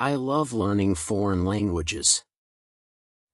I love learning foreign languages.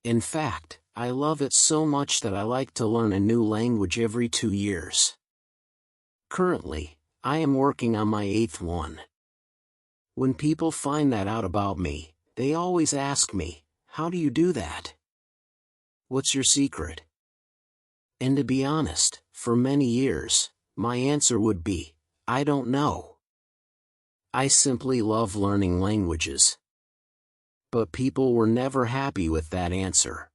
In fact, I love it so much that I like to learn a new language every 2 years. Currently, I am working on my 8th one. When people find that out about me, they always ask me, "How do you do that? What's your secret?" And to be honest, for many years, my answer would be, I don't know. I simply love learning languages. But people were never happy with that answer.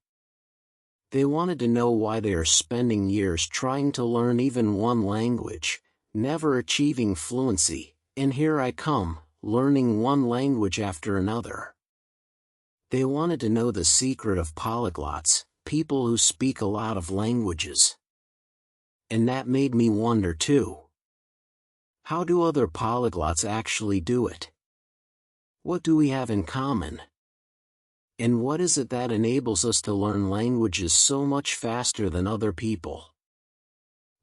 They wanted to know why they are spending years trying to learn even one language, never achieving fluency, and here I come, learning one language after another. They wanted to know the secret of polyglots, people who speak a lot of languages. And that made me wonder too. How do other polyglots actually do it? What do we have in common? And what is it that enables us to learn languages so much faster than other people?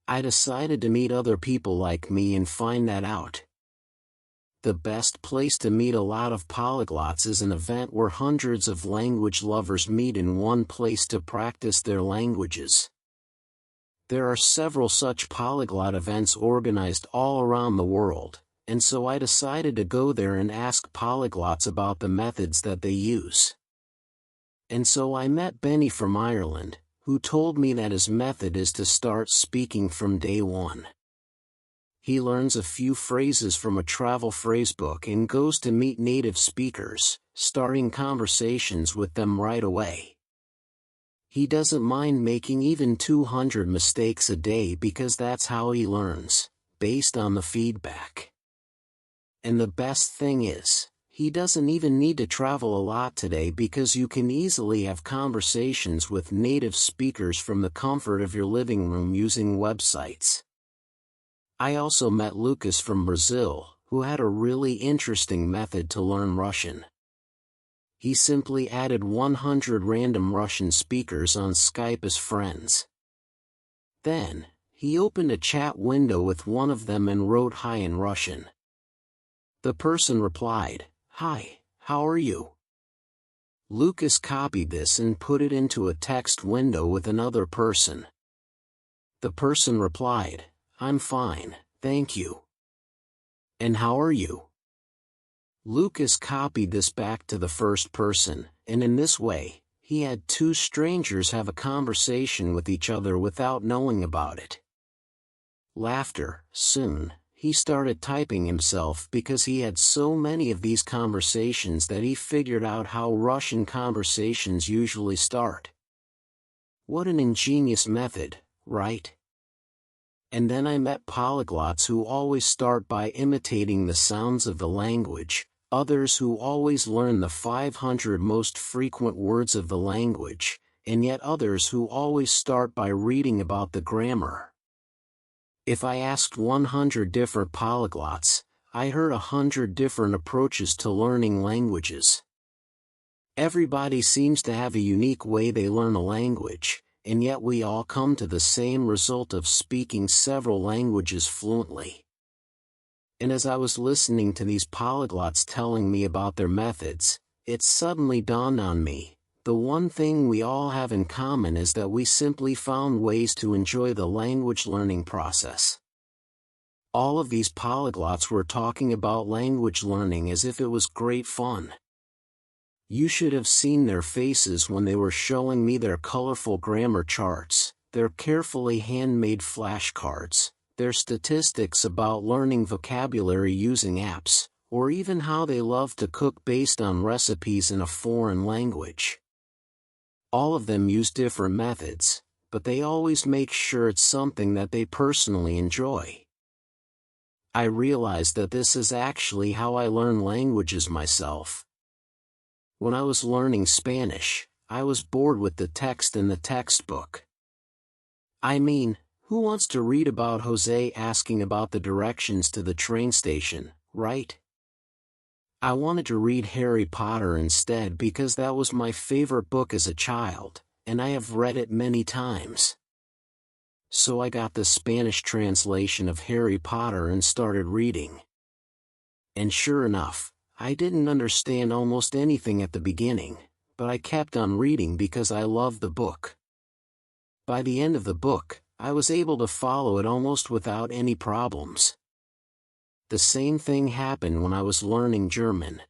I decided to meet other people like me and find that out. The best place to meet a lot of polyglots is an event where hundreds of language lovers meet in one place to practice their languages. There are several such polyglot events organized all around the world, and so I decided to go there and ask polyglots about the methods that they use. And so I met Benny from Ireland, who told me that his method is to start speaking from day one. He learns a few phrases from a travel phrasebook and goes to meet native speakers, starting conversations with them right away. He doesn't mind making even 200 mistakes a day because that's how he learns, based on the feedback. And the best thing is, he doesn't even need to travel a lot today because you can easily have conversations with native speakers from the comfort of your living room using websites. I also met Lucas from Brazil, who had a really interesting method to learn Russian. He simply added 100 random Russian speakers on Skype as friends. Then, he opened a chat window with one of them and wrote hi in Russian. The person replied, "Hi, how are you?" Lucas copied this and put it into a text window with another person. The person replied, "I'm fine, thank you. And how are you?" Lucas copied this back to the first person, and in this way, he had two strangers have a conversation with each other without knowing about it. Laughter. Soon, he started typing himself because he had so many of these conversations that he figured out how Russian conversations usually start. What an ingenious method, right? And then I met polyglots who always start by imitating the sounds of the language, others who always learn the 500 most frequent words of the language, and yet others who always start by reading about the grammar. If I asked 100 different polyglots, I heard 100 different approaches to learning languages. Everybody seems to have a unique way they learn a language, and yet we all come to the same result of speaking several languages fluently. And as I was listening to these polyglots telling me about their methods, it suddenly dawned on me, the one thing we all have in common is that we simply found ways to enjoy the language learning process. All of these polyglots were talking about language learning as if it was great fun. You should have seen their faces when they were showing me their colorful grammar charts, their carefully handmade flashcards, their statistics about learning vocabulary using apps, or even how they love to cook based on recipes in a foreign language. All of them use different methods, but they always make sure it's something that they personally enjoy. I realized that this is actually how I learn languages myself. When I was learning Spanish, I was bored with the text in the textbook. I mean, who wants to read about Jose asking about the directions to the train station, right? I wanted to read Harry Potter instead because that was my favorite book as a child, and I have read it many times. So I got the Spanish translation of Harry Potter and started reading. And sure enough, I didn't understand almost anything at the beginning, but I kept on reading because I loved the book. By the end of the book, I was able to follow it almost without any problems. The same thing happened when I was learning German.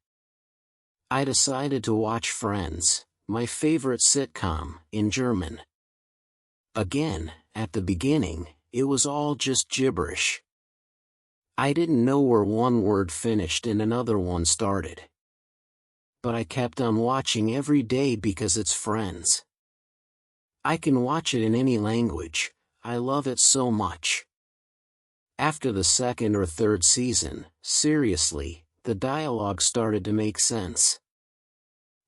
I decided to watch Friends, my favorite sitcom, in German. Again, at the beginning, it was all just gibberish. I didn't know where one word finished and another one started. But I kept on watching every day because it's Friends. I can watch it in any language, I love it so much. After the second or third season, seriously, the dialogue started to make sense.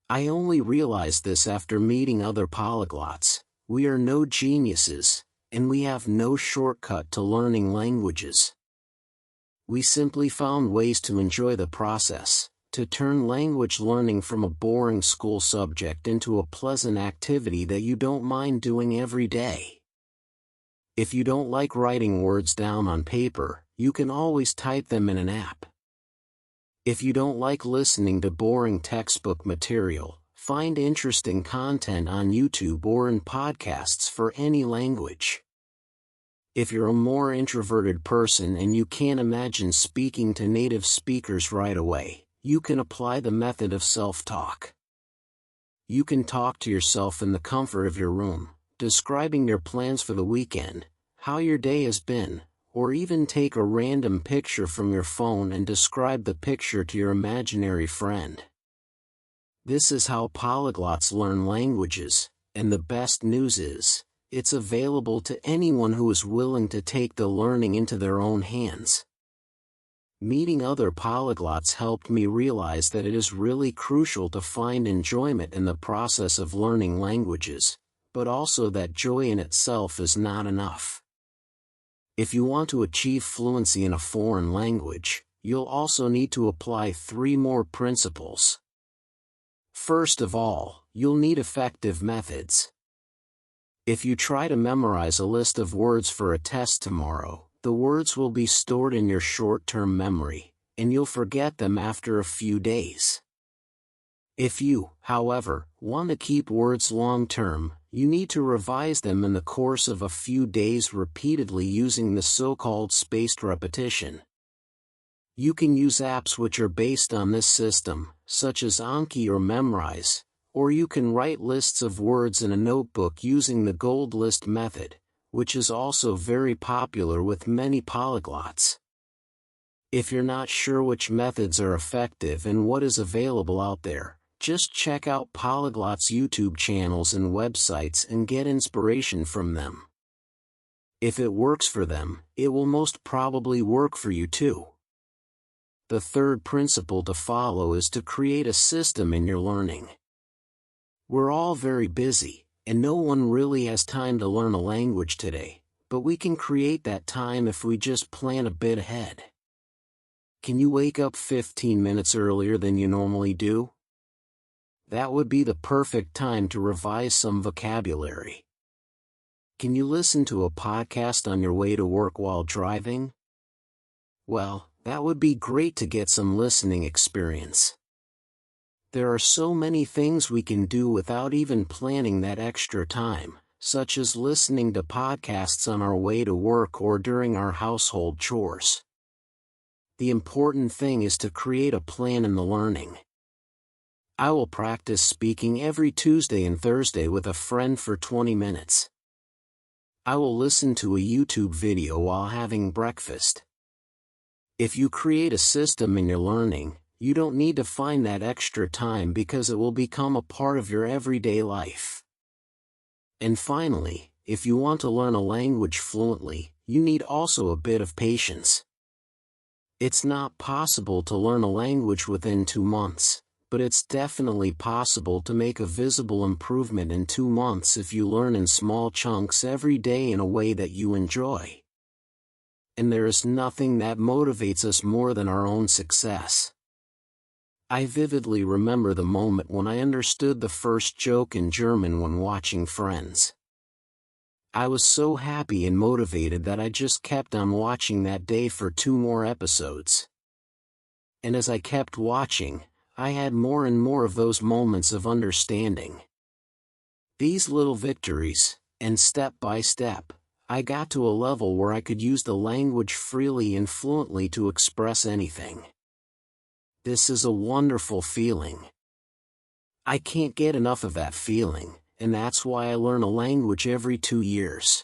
I only realized this after meeting other polyglots. We are no geniuses, and we have no shortcut to learning languages. We simply found ways to enjoy the process, to turn language learning from a boring school subject into a pleasant activity that you don't mind doing every day. If you don't like writing words down on paper, you can always type them in an app. If you don't like listening to boring textbook material, find interesting content on YouTube or in podcasts for any language. If you're a more introverted person and you can't imagine speaking to native speakers right away, you can apply the method of self-talk. You can talk to yourself in the comfort of your room, describing your plans for the weekend, how your day has been, or even take a random picture from your phone and describe the picture to your imaginary friend. This is how polyglots learn languages, and the best news is, it's available to anyone who is willing to take the learning into their own hands. Meeting other polyglots helped me realize that it is really crucial to find enjoyment in the process of learning languages, but also that joy in itself is not enough. If you want to achieve fluency in a foreign language, you'll also need to apply 3 more principles. First of all, you'll need effective methods. If you try to memorize a list of words for a test tomorrow, the words will be stored in your short-term memory, and you'll forget them after a few days. If you, however, want to keep words long-term, you need to revise them in the course of a few days repeatedly using the so-called spaced repetition. You can use apps which are based on this system, such as Anki or Memrise, or you can write lists of words in a notebook using the gold list method, which is also very popular with many polyglots. If you're not sure which methods are effective and what is available out there, just check out polyglots' YouTube channels and websites and get inspiration from them. If it works for them, it will most probably work for you too. The third principle to follow is to create a system in your learning. We're all very busy, and no one really has time to learn a language today, but we can create that time if we just plan a bit ahead. Can you wake up 15 minutes earlier than you normally do? That would be the perfect time to revise some vocabulary. Can you listen to a podcast on your way to work while driving? Well, that would be great to get some listening experience. There are so many things we can do without even planning that extra time, such as listening to podcasts on our way to work or during our household chores. The important thing is to create a plan in the learning. I will practice speaking every Tuesday and Thursday with a friend for 20 minutes. I will listen to a YouTube video while having breakfast. If you create a system in your learning, you don't need to find that extra time because it will become a part of your everyday life. And finally, if you want to learn a language fluently, you need also a bit of patience. It's not possible to learn a language within 2 months, but it's definitely possible to make a visible improvement in 2 months if you learn in small chunks every day in a way that you enjoy. And there is nothing that motivates us more than our own success. I vividly remember the moment when I understood the first joke in German when watching Friends. I was so happy and motivated that I just kept on watching that day for 2 more episodes. And as I kept watching, I had more and more of those moments of understanding. These little victories, and step by step, I got to a level where I could use the language freely and fluently to express anything. This is a wonderful feeling. I can't get enough of that feeling, and that's why I learn a language every 2 years.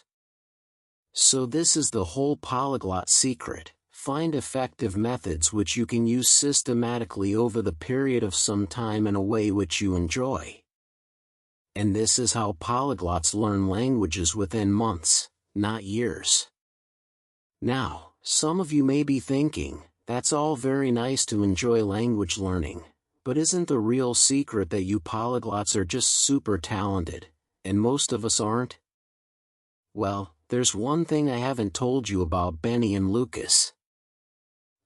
So this is the whole polyglot secret. Find effective methods which you can use systematically over the period of some time in a way which you enjoy. And this is how polyglots learn languages within months, not years. Now, some of you may be thinking, that's all very nice to enjoy language learning, but isn't the real secret that you polyglots are just super talented, and most of us aren't? Well, there's one thing I haven't told you about Benny and Lucas.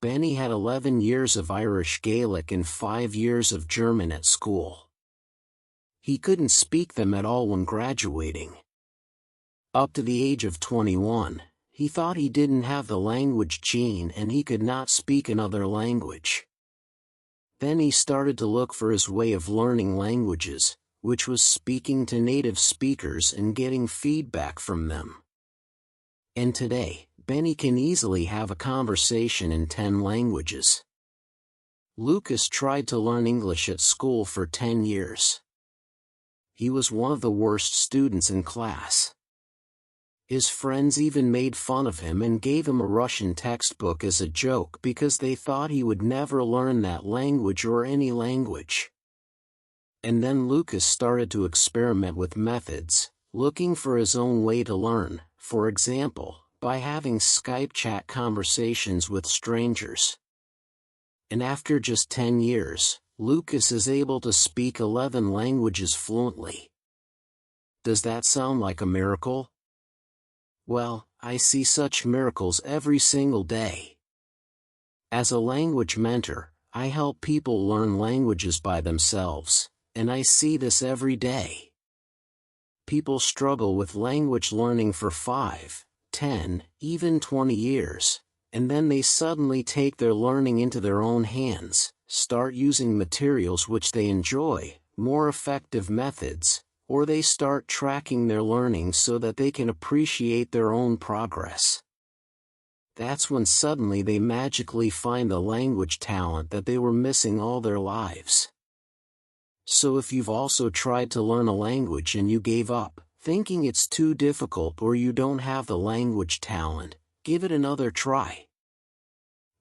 Benny had 11 years of Irish Gaelic and 5 years of German at school. He couldn't speak them at all when graduating. Up to the age of 21, he thought he didn't have the language gene and he could not speak another language. Then he started to look for his way of learning languages, which was speaking to native speakers and getting feedback from them. And today, Benny can easily have a conversation in 10 languages. Lucas tried to learn English at school for 10 years. He was one of the worst students in class. His friends even made fun of him and gave him a Russian textbook as a joke because they thought he would never learn that language or any language. And then Lucas started to experiment with methods, looking for his own way to learn, for example, by having Skype chat conversations with strangers. And after just 10 years, Lucas is able to speak 11 languages fluently. Does that sound like a miracle? Well, I see such miracles every single day. As a language mentor, I help people learn languages by themselves, and I see this every day. People struggle with language learning for 5, 10, even 20 years, and then they suddenly take their learning into their own hands, start using materials which they enjoy, more effective methods, or they start tracking their learning so that they can appreciate their own progress. That's when suddenly they magically find the language talent that they were missing all their lives. So if you've also tried to learn a language and you gave up, thinking it's too difficult or you don't have the language talent, give it another try.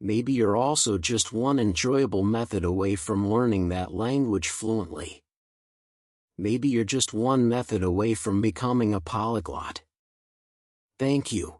Maybe you're also just one enjoyable method away from learning that language fluently. Maybe you're just one method away from becoming a polyglot. Thank you.